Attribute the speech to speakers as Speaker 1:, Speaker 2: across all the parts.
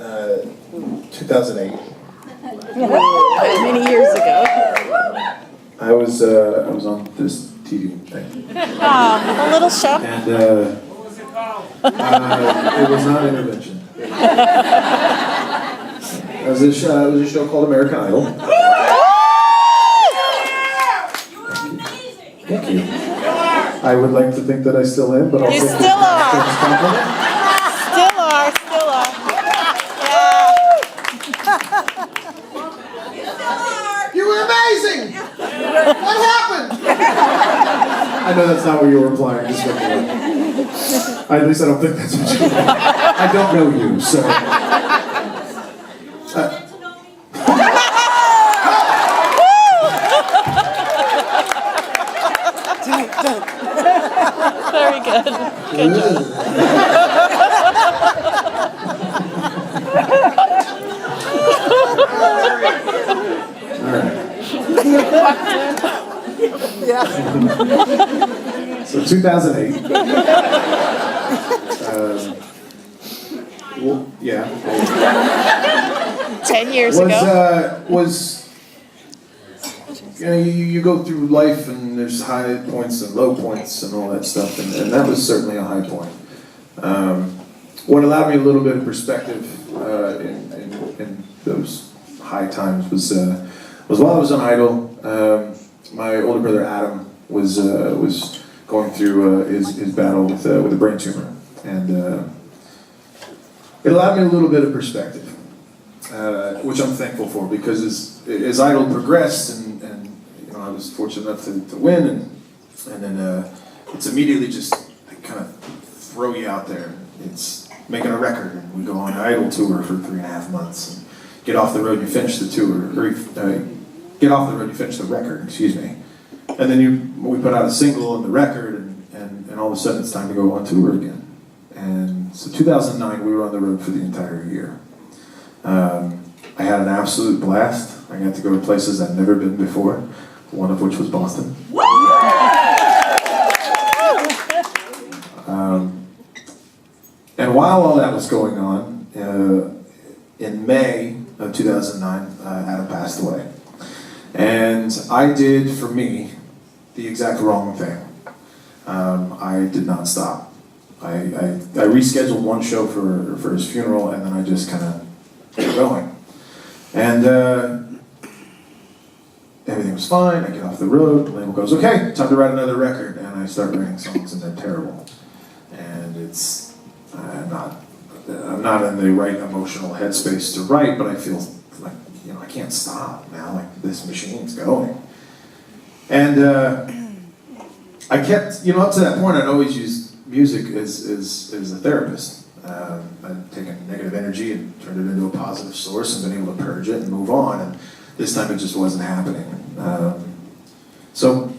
Speaker 1: 2008.
Speaker 2: Many years ago.
Speaker 1: I was on this TV thing.
Speaker 2: A little show.
Speaker 1: And it was not Intervention. It was a show called American Idol. Thank you. I would like to think that I still am, but I'll
Speaker 2: You
Speaker 1: take
Speaker 2: still are.
Speaker 1: compliment.
Speaker 2: Still are.
Speaker 1: You were amazing! What happened? I know that's not what you were implying. Just at least I don't think that's what you meant. I don't know you, so.
Speaker 2: Very good. Good job.
Speaker 1: So 2008. Well, yeah.
Speaker 2: 10 years ago.
Speaker 1: You know, you go through life and there's high points and low points and all that stuff, and that was certainly a high point. What allowed me a little bit of perspective in those high times was while I was on Idol, my older brother Adam was going through his battle with a brain tumor, and it allowed me a little bit of perspective, which I'm thankful for, because as Idol progressed and you know, I was fortunate enough to win, and then it's immediately just they kind of throw you out there. It's making a record, and we go on an Idol tour for 3.5 months, and get off the road, you finish the tour, or get off the road, you finish the record, excuse me. And then we put out a single and the record, and all of a sudden it's time to go on tour again. And so 2009, we were on the road for the entire year. I had an absolute blast. I got to go to places I'd never been before, one of which was Boston. And while all that was going on, in May of 2009, Adam passed away. And I did, for me, the exact wrong thing. I did not stop. I rescheduled one show for his funeral, and then I just kind of kept going. And everything was fine. I get off the road. The label goes, okay, time to write another record. And I start writing songs, and they're terrible. And I'm not in the right emotional headspace to write, but I feel like, you know, I can't stop now. Like, this machine's going. And I kept, you know, up to that point, I'd always used music as a therapist. I'd taken negative energy and turned it into a positive source and been able to purge it and move on. And this time it just wasn't happening. So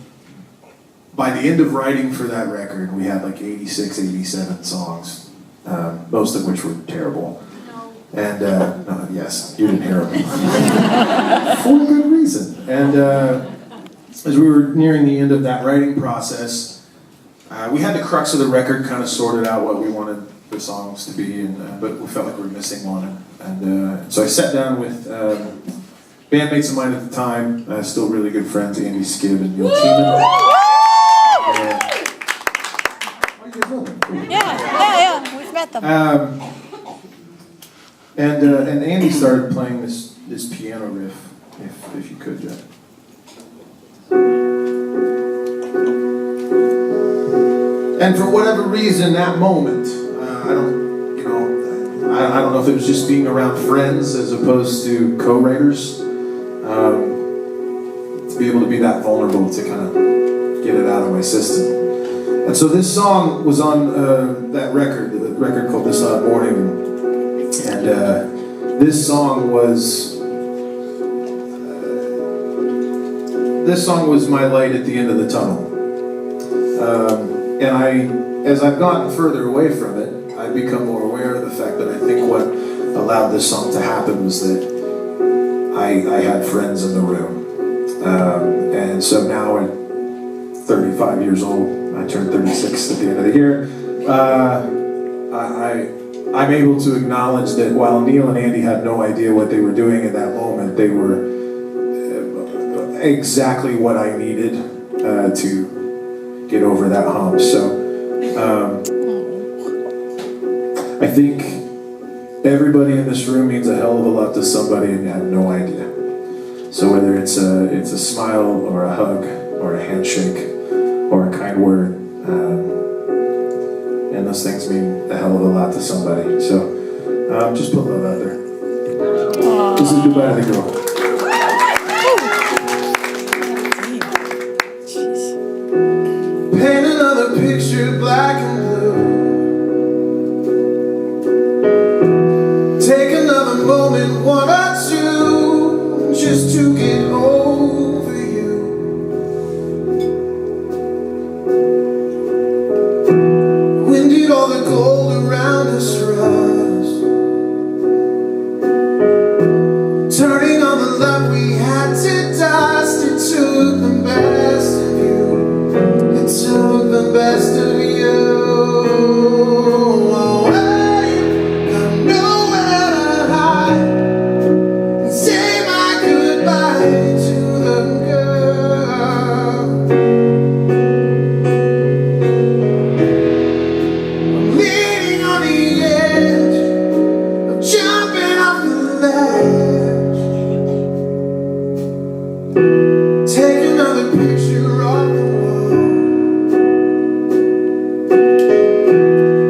Speaker 1: by the end of writing for that record, we had like 86, 87 songs, most of which were terrible. And, yes, you didn't hear them. For good reason. And as we were nearing the end of that writing process, we had the crux of the record kind of sorted out, what we wanted the songs to be, but we felt like we were missing one. And so I sat down with bandmates of mine at the time, still really good friends, Andy Skibb and Neil Tiemann.
Speaker 2: Yeah, we've met them.
Speaker 1: And Andy started playing this piano riff, if you could, Jeff. And for whatever reason, that moment, I don't know if it was just being around friends as opposed to co-writers, to be able to be that vulnerable to kind of get it out of my system. And so this song was on that record, the record called This Hot Morning. And this song was my light at the end of the tunnel. And as I've gotten further away from it, I've become more aware of the fact that I think what allowed this song to happen was that I had friends in the room. And so now at 35 years old, I turned 36 at the end of the year, I'm able to acknowledge that while Neil and Andy had no idea what they were doing at that moment, they were exactly what I needed to get over that hump. So I think everybody in this room means a hell of a lot to somebody and you have no idea. So whether it's a smile or a hug or a handshake or a kind word, and those things mean a hell of a lot to somebody. So just put love out there. This is Goodbye to the Girl. Paint another picture, black and blue. Take another moment, one or two, just to get over you. When did all the gold around us rust? Turning all the love we had to dust. It took the best of you. It took the best of you. Oh, I got nowhere to hide and say my goodbye to the girl. I'm leaning on the edge of jumping off the ledge. Take another picture of the wall.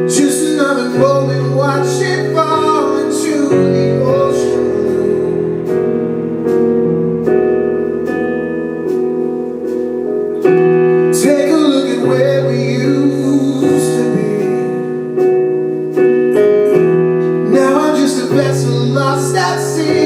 Speaker 1: Just another moment, watch it fall into the ocean blue. Take a look at where we used to be. Now I'm just a vessel lost at sea.